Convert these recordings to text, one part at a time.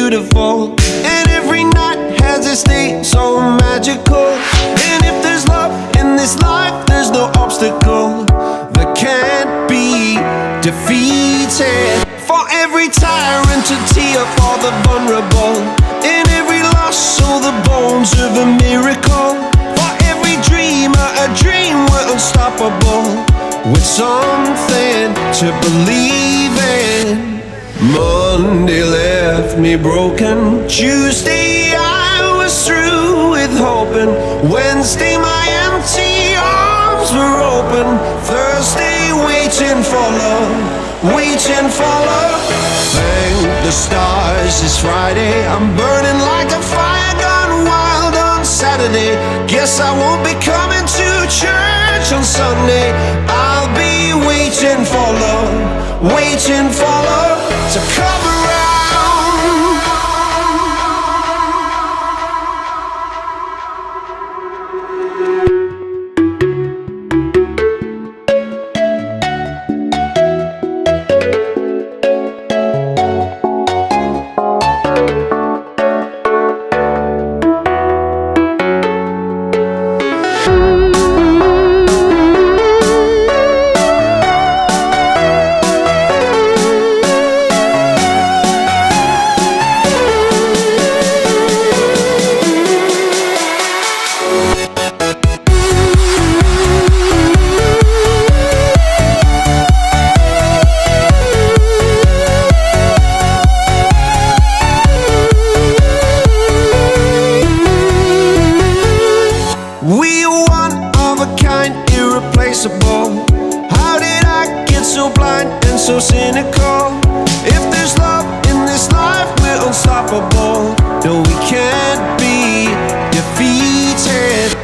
beautiful, and every night has its day so magical. And if there's love in this life, there's no obstacle that can't be defeated. For every tyrant to tear for the vulnerable, in every loss all the bones of a miracle. For every dreamer a dream, we're unstoppable, with something to believe in. Monday left me broken, Tuesday I was through with hoping, Wednesday my empty arms were open, Thursday waiting for love, waiting for love. Thank the stars it's Friday, I'm burning like a fire gone wild on Saturday. Guess I won't be coming to church on Sunday. I'll be waiting for love, waiting for love to come around. We are one of a kind, irreplaceable. How did I get so blind and so cynical? If there's love in this life, we're unstoppable. No, we can't be defeated.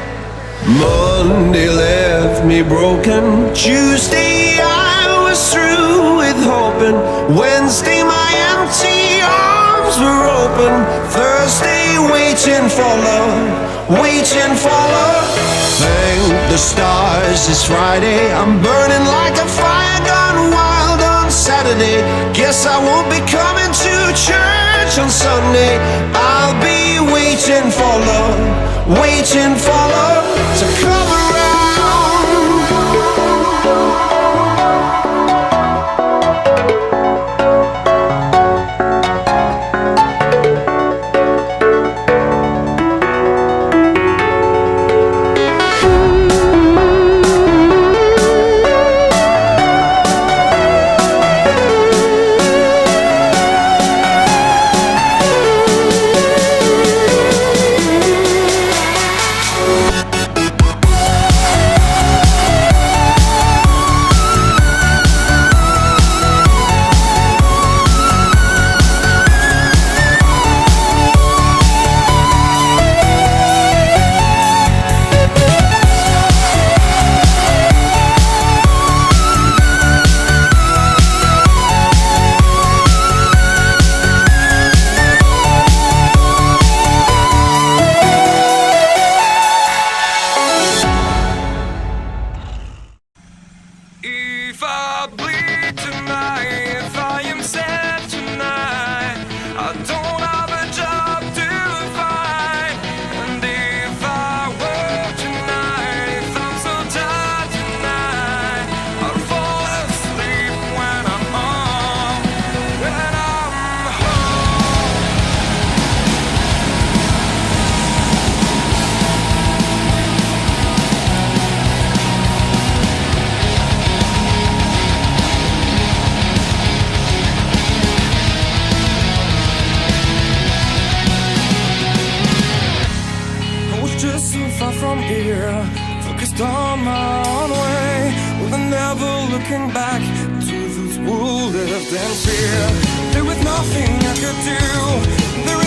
Monday left me broken, Tuesday I was through with hoping, Wednesday my empty arms were open, Thursday waiting for love, waiting for love. Thank the stars it's Friday, I'm burning like a fire gone wild on Saturday. Guess I won't be coming to church on Sunday. I'll be waiting for love, waiting for love to come around. If I bleed tonight, if I am sad tonight, I don't have a job to find. And if I work tonight, if I'm so tired tonight, I'll fall asleep when I'm home, when I'm home. Just so far from here, focused on my own way, with never looking back to those who lived in fear. There was nothing I could do. There